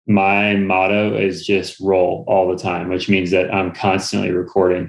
My motto is just roll all the time, which means that I'm constantly recording.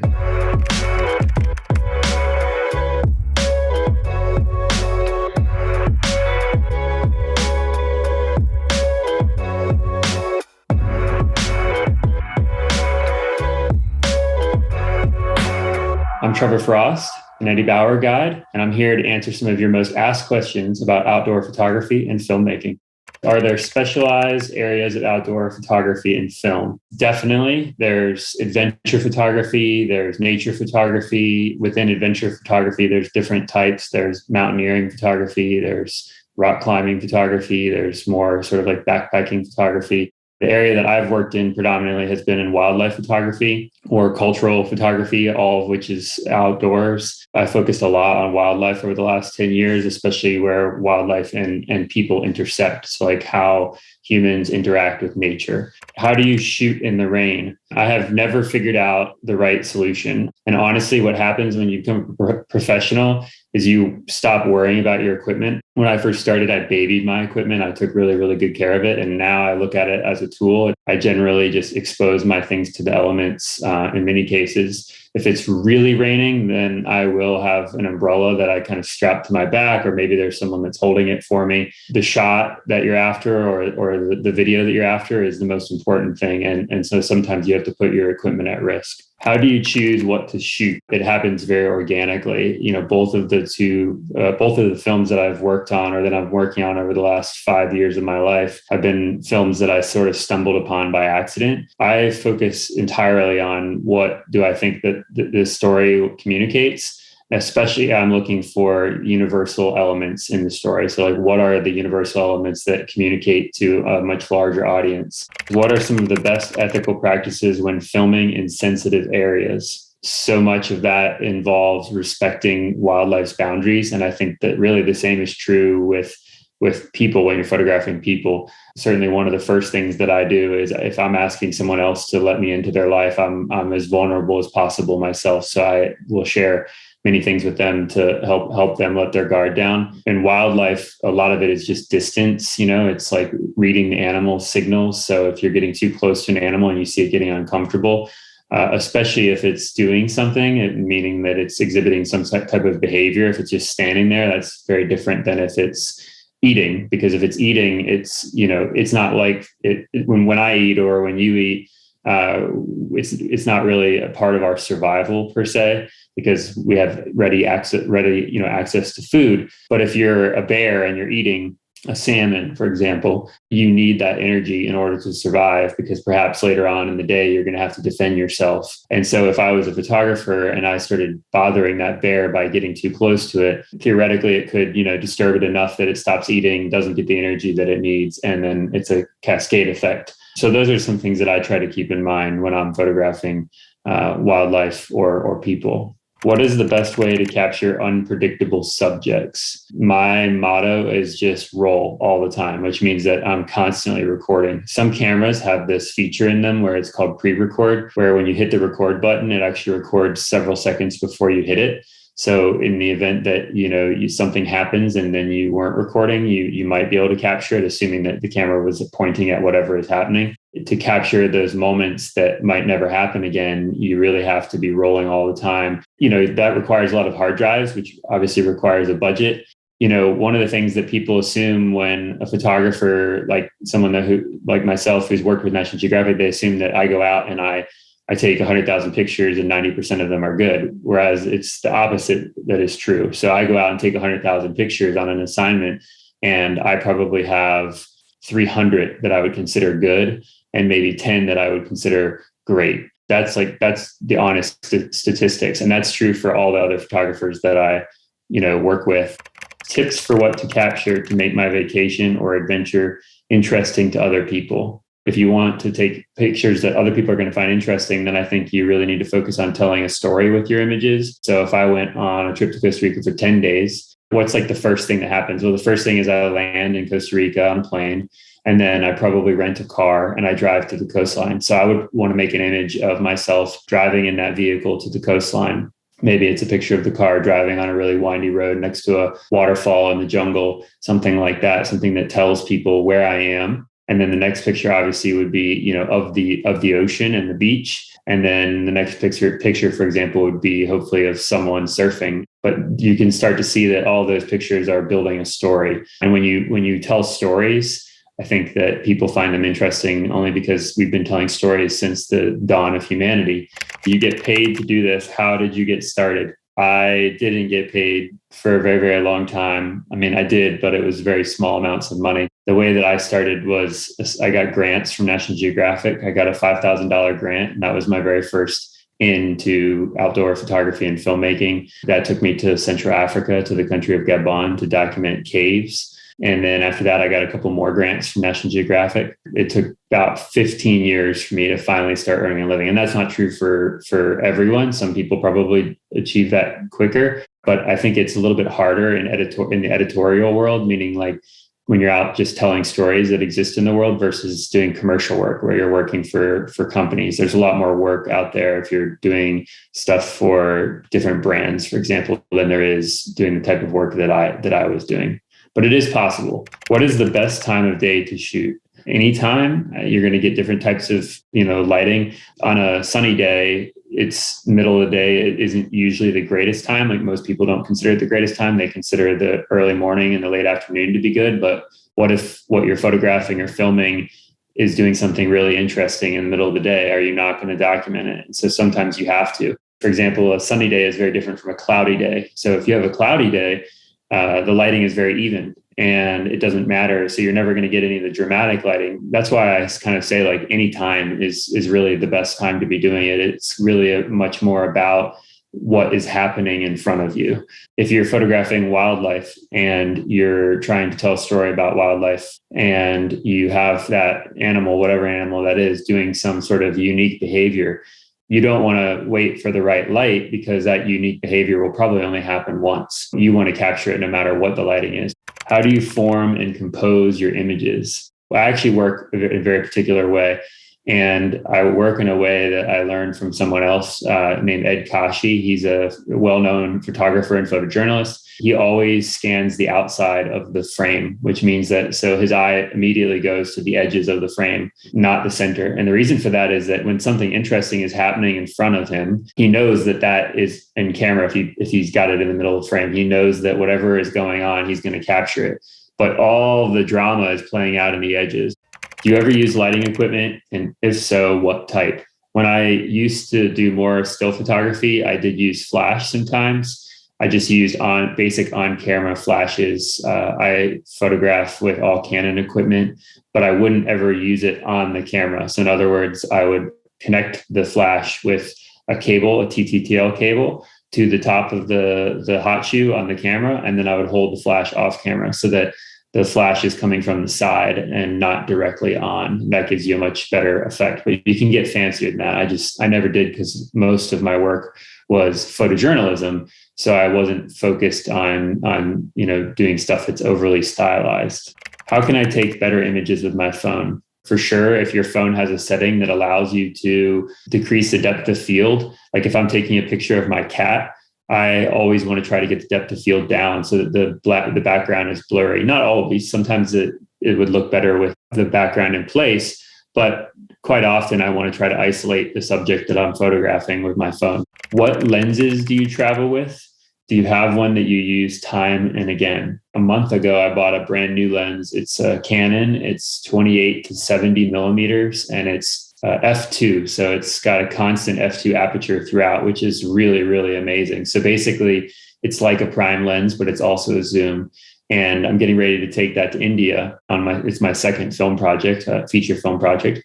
I'm Trevor Frost, an Eddie Bauer guide, and I'm here to answer some of your most asked questions about outdoor photography and filmmaking. Are there specialized areas of outdoor photography and film? Definitely. There's adventure photography, there's nature photography. Within adventure photography, there's different types. There's mountaineering photography, there's rock climbing photography, there's more sort of like backpacking photography. The area that I've worked in predominantly has been in wildlife photography or cultural photography, all of which is outdoors. I focused a lot on wildlife over the last 10 years, especially where wildlife and people intersect. So like how humans interact with nature. How do you shoot in the rain? I have never figured out the right solution. And honestly, what happens when you become a professional is you stop worrying about your equipment. When I first started, I babied my equipment. I took really, really good care of it. And now I look at it as a tool. I generally just expose my things to the elements in many cases. If it's really raining, then I will have an umbrella that I kind of strap to my back, or maybe there's someone that's holding it for me. The shot that you're after or the video that you're after is the most important thing. And so sometimes you have to put your equipment at risk. How do you choose what to shoot? It happens very organically. You know, both of the films that I've worked on or that I'm working on over the last 5 years of my life have been films that I sort of stumbled upon by accident. I focus entirely on what do I think that the story communicates. Especially, I'm looking for universal elements in the story. So like, what are the universal elements that communicate to a much larger audience? What are some of the best ethical practices when filming in sensitive areas? So much of that involves respecting wildlife's boundaries. And I think that really the same is true with people when you're photographing people. Certainly one of the first things that I do is if I'm asking someone else to let me into their life, I'm as vulnerable as possible myself. So I will share many things with them to help them let their guard down. In wildlife, a lot of it is just distance. You know, it's like reading the animal signals. So if you're getting too close to an animal and you see it getting uncomfortable, especially if it's doing something, meaning that it's exhibiting some type of behavior. If it's just standing there, that's very different than if it's eating. Because if it's eating, it's not like when I eat or when you eat. It's not really a part of our survival per se, because we have ready access to food. But if you're a bear and you're eating a salmon, for example, you need that energy in order to survive, because perhaps later on in the day, you're going to have to defend yourself. And so if I was a photographer and I started bothering that bear by getting too close to it, theoretically, it could, disturb it enough that it stops eating, doesn't get the energy that it needs. And then it's a cascade effect. So those are some things that I try to keep in mind when I'm photographing wildlife or people. What is the best way to capture unpredictable subjects? My motto is just roll all the time, which means that I'm constantly recording. Some cameras have this feature in them where it's called pre-record, where when you hit the record button, it actually records several seconds before you hit it. So in the event that, something happens and then you weren't recording, you might be able to capture it, assuming that the camera was pointing at whatever is happening. To capture those moments that might never happen again, you really have to be rolling all the time. That requires a lot of hard drives, which obviously requires a budget. One of the things that people assume when a photographer, like someone like myself, who's worked with National Geographic, they assume that I go out and I take 100,000 pictures and 90% of them are good, whereas it's the opposite that is true. So I go out and take 100,000 pictures on an assignment, and I probably have 300 that I would consider good and maybe 10 that I would consider great. That's the honest statistics. And that's true for all the other photographers that I, work with. Tips for what to capture to make my vacation or adventure interesting to other people. If you want to take pictures that other people are going to find interesting, then I think you really need to focus on telling a story with your images. So if I went on a trip to Costa Rica for 10 days, what's like the first thing that happens? Well, the first thing is I land in Costa Rica on a plane, and then I probably rent a car and I drive to the coastline. So I would want to make an image of myself driving in that vehicle to the coastline. Maybe it's a picture of the car driving on a really windy road next to a waterfall in the jungle, something like that, something that tells people where I am. And then the next picture obviously would be, of the ocean and the beach. And then the next picture, for example, would be hopefully of someone surfing. But you can start to see that all those pictures are building a story. And when you tell stories, I think that people find them interesting only because we've been telling stories since the dawn of humanity. You get paid to do this. How did you get started? I didn't get paid for a very, very long time. I mean, I did, but it was very small amounts of money. The way that I started was I got grants from National Geographic. I got a $5,000 grant, and that was my very first into outdoor photography and filmmaking. That took me to Central Africa, to the country of Gabon, to document caves. And then after that, I got a couple more grants from National Geographic. It took about 15 years for me to finally start earning a living. And that's not true for everyone. Some people probably achieve that quicker, but I think it's a little bit harder in the editorial world, meaning like when you're out just telling stories that exist in the world versus doing commercial work where you're working for companies. There's a lot more work out there if you're doing stuff for different brands, for example, than there is doing the type of work that I was doing. But it is possible. What is the best time of day to shoot? Anytime. You're going to get different types of, lighting. On a sunny day, it's middle of the day. It isn't usually the greatest time. Like most people don't consider it the greatest time. They consider the early morning and the late afternoon to be good. But what if what you're photographing or filming is doing something really interesting in the middle of the day? Are you not going to document it? And so sometimes you have to. For example, a sunny day is very different from a cloudy day. So if you have a cloudy day, the lighting is very even and it doesn't matter. So you're never going to get any of the dramatic lighting. That's why I kind of say like any time is really the best time to be doing it. It's really much more about what is happening in front of you. If you're photographing wildlife and you're trying to tell a story about wildlife and you have that animal, whatever animal that is, doing some sort of unique behavior, you don't want to wait for the right light because that unique behavior will probably only happen once. You want to capture it no matter what the lighting is. How do you form and compose your images? Well, I actually work in a very particular way. And I work in a way that I learned from someone else named Ed Kashi. He's a well-known photographer and photojournalist. He always scans the outside of the frame, which means that so his eye immediately goes to the edges of the frame, not the center. And the reason for that is that when something interesting is happening in front of him, he knows that that is in camera. If he's got it in the middle of the frame, he knows that whatever is going on, he's going to capture it. But all the drama is playing out in the edges. Do you ever use lighting equipment? And if so, what type? When I used to do more still photography, I did use flash sometimes. I just used basic on-camera flashes. I photograph with all Canon equipment, but I wouldn't ever use it on the camera. So in other words, I would connect the flash with a cable, a TTTL cable, to the top of the hot shoe on the camera, and then I would hold the flash off camera so that the flash is coming from the side and not directly on. That gives you a much better effect, but you can get fancier than that. I never did because most of my work was photojournalism. So I wasn't focused on doing stuff that's overly stylized. How can I take better images with my phone? For sure, if your phone has a setting that allows you to decrease the depth of field, like if I'm taking a picture of my cat, I always want to try to get the depth of field down so that the background is blurry. Not always. Sometimes it would look better with the background in place, but quite often I want to try to isolate the subject that I'm photographing with my phone. What lenses do you travel with? Do you have one that you use time and again? A month ago, I bought a brand new lens. It's a Canon. It's 28 to 70 millimeters, and it's f2. So it's got a constant f2 aperture throughout, which is really, really amazing. So basically, it's like a prime lens, but it's also a zoom. And I'm getting ready to take that to India it's my second film project, feature film project.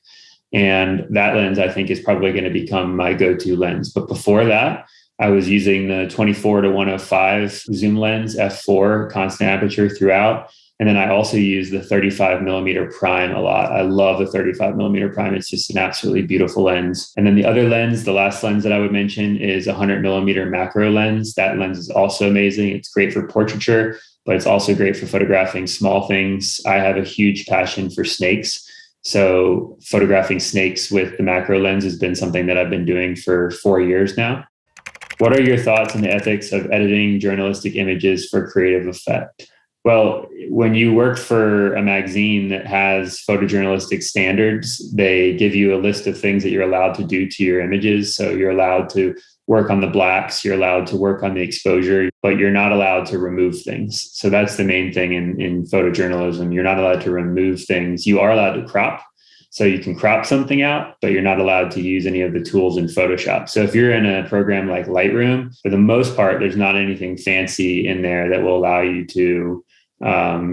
And that lens, I think, is probably going to become my go-to lens. But before that, I was using the 24 to 105 zoom lens, f4, constant aperture throughout. And then I also use the 35 millimeter prime a lot. I love the 35 millimeter prime. It's just an absolutely beautiful lens. And then the other lens, the last lens that I would mention is a 100 millimeter macro lens. That lens is also amazing. It's great for portraiture, but it's also great for photographing small things. I have a huge passion for snakes. So photographing snakes with the macro lens has been something that I've been doing for 4 years now. What are your thoughts on the ethics of editing journalistic images for creative effect? Well, when you work for a magazine that has photojournalistic standards, they give you a list of things that you're allowed to do to your images. So you're allowed to work on the blacks, you're allowed to work on the exposure, but you're not allowed to remove things. So that's the main thing in photojournalism. You're not allowed to remove things. You are allowed to crop. So you can crop something out, but you're not allowed to use any of the tools in Photoshop. So if you're in a program like Lightroom, for the most part, there's not anything fancy in there that will allow you to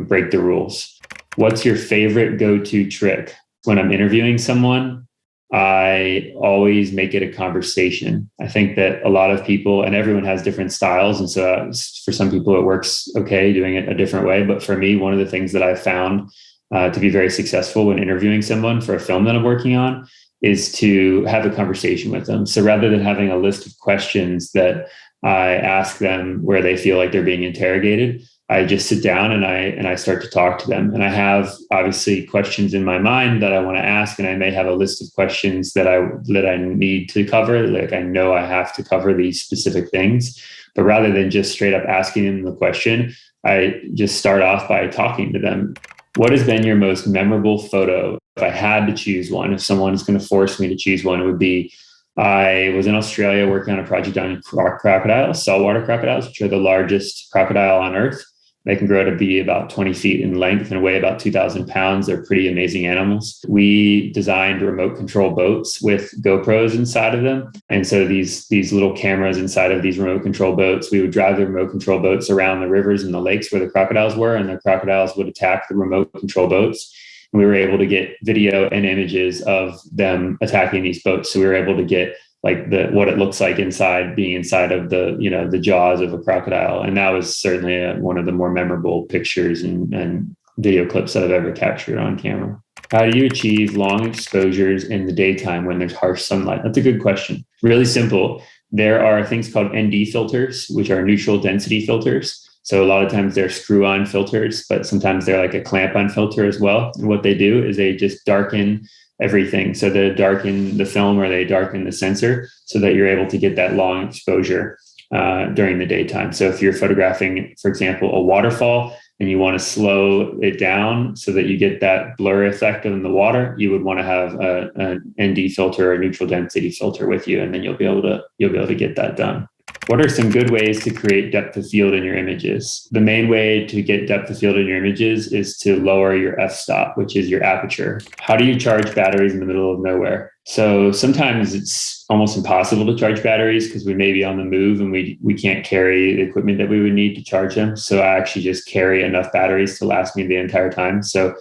break the rules. What's your favorite go-to trick? When I'm interviewing someone, I always make it a conversation. I think that a lot of people, and everyone has different styles. And so for some people, it works okay doing it a different way. But for me, one of the things that I've found to be very successful when interviewing someone for a film that I'm working on is to have a conversation with them. So rather than having a list of questions that I ask them where they feel like they're being interrogated, I just sit down and I start to talk to them. And I have obviously questions in my mind that I want to ask, and I may have a list of questions that I need to cover. Like I know I have to cover these specific things, but rather than just straight up asking them the question, I just start off by talking to them. What has been your most memorable photo? If I had to choose one, if someone's going to force me to choose one, it would be I was in Australia working on a project on crocodiles, saltwater crocodiles, which are the largest crocodile on Earth. They can grow to be about 20 feet in length and weigh about 2,000 pounds. They're pretty amazing animals. We designed remote control boats with GoPros inside of them. And so these little cameras inside of these remote control boats, we would drive the remote control boats around the rivers and the lakes where the crocodiles were, and the crocodiles would attack the remote control boats. And we were able to get video and images of them attacking these boats. So we were able to get like what it looks like being inside of the jaws of a crocodile. And that was certainly one of the more memorable pictures and video clips that I've ever captured on camera. How do you achieve long exposures in the daytime when there's harsh sunlight? That's a good question. Really simple. There are things called ND filters, which are neutral density filters. So a lot of times they're screw-on filters, but sometimes they're like a clamp-on filter as well. And what they do is they just darken everything. So they darken the film or they darken the sensor so that you're able to get that long exposure during the daytime. So if you're photographing, for example, a waterfall and you want to slow it down so that you get that blur effect in the water, you would want to have an ND filter or a neutral density filter with you, and then you'll be able to get that done. What are some good ways to create depth of field in your images? The main way to get depth of field in your images is to lower your f-stop, which is your aperture. How do you charge batteries in the middle of nowhere? So sometimes it's almost impossible to charge batteries because we may be on the move and we can't carry the equipment that we would need to charge them. So I actually just carry enough batteries to last me the entire time. So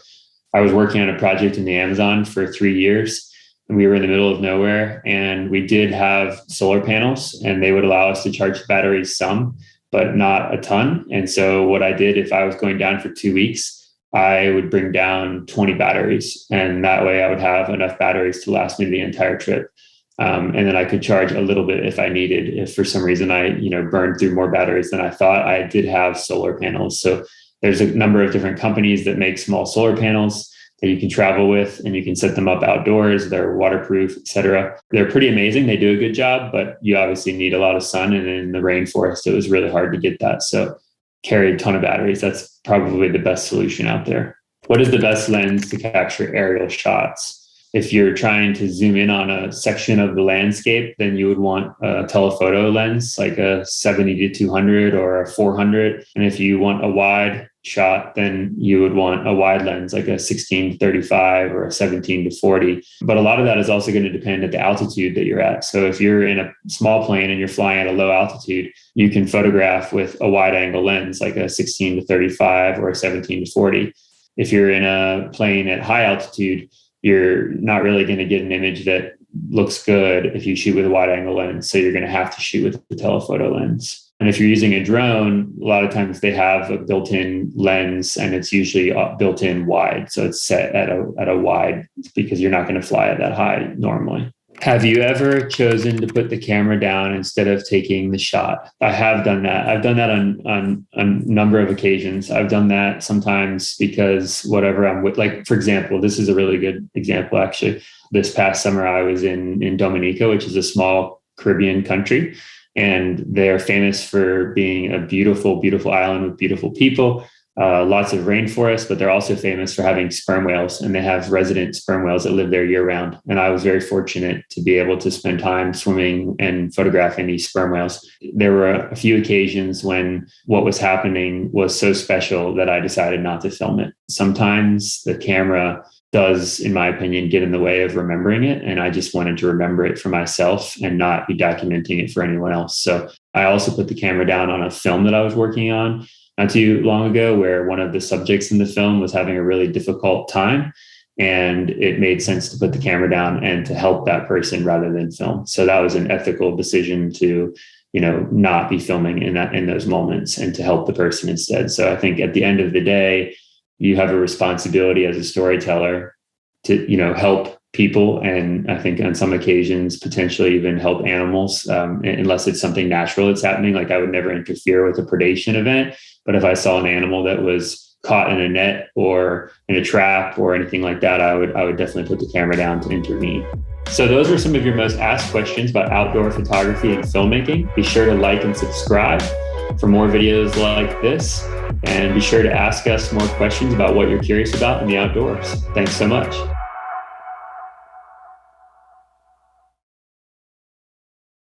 I was working on a project in the Amazon for 3 years. And we were in the middle of nowhere, and we did have solar panels, and they would allow us to charge the batteries some, but not a ton. And so what I did, if I was going down for 2 weeks, I would bring down 20 batteries. And that way I would have enough batteries to last me the entire trip. And then I could charge a little bit if I needed. If for some reason I burned through more batteries than I thought, I did have solar panels. So there's a number of different companies that make small solar panels that you can travel with, and you can set them up outdoors. They're waterproof, et cetera. They're pretty amazing. They do a good job, but you obviously need a lot of sun. And in the rainforest, it was really hard to get that. So carry a ton of batteries. That's probably the best solution out there. What is the best lens to capture aerial shots? If you're trying to zoom in on a section of the landscape, then you would want a telephoto lens, like a 70-200 or a 400. And if you want a wide shot, then you would want a wide lens, like a 16-35 or a 17-40. But a lot of that is also going to depend at the altitude that you're at. So if you're in a small plane and you're flying at a low altitude, you can photograph with a wide angle lens, like a 16-35 or a 17-40. If you're in a plane at high altitude, you're not really going to get an image that looks good if you shoot with a wide angle lens. So you're going to have to shoot with the telephoto lens. And if you're using a drone, a lot of times they have a built-in lens, and it's usually built in wide. So it's set at a wide because you're not going to fly at that high normally. Have you ever chosen to put the camera down instead of taking the shot? I have done that. I've done that on a number of occasions. I've done that sometimes because whatever I'm with, like, for example, this is a really good example, actually. This past summer, I was in Dominica, which is a small Caribbean country. And they're famous for being a beautiful, beautiful island with beautiful people. lots of rainforests, but they're also famous for having sperm whales, and they have resident sperm whales that live there year round. And I was very fortunate to be able to spend time swimming and photographing these sperm whales. There were a few occasions when what was happening was so special that I decided not to film it. Sometimes the camera does, in my opinion, get in the way of remembering it. And I just wanted to remember it for myself and not be documenting it for anyone else. So I also put the camera down on a film that I was working on not too long ago, where one of the subjects in the film was having a really difficult time. And it made sense to put the camera down and to help that person rather than film. So that was an ethical decision to, not be filming in those moments and to help the person instead. So I think at the end of the day, you have a responsibility as a storyteller to, help people. And I think on some occasions, potentially even help animals, unless it's something natural that's happening. Like I would never interfere with a predation event. But if I saw an animal that was caught in a net or in a trap or anything like that, I would definitely put the camera down to intervene. So those are some of your most asked questions about outdoor photography and filmmaking. Be sure to like and subscribe for more videos like this. And be sure to ask us more questions about what you're curious about in the outdoors. Thanks so much.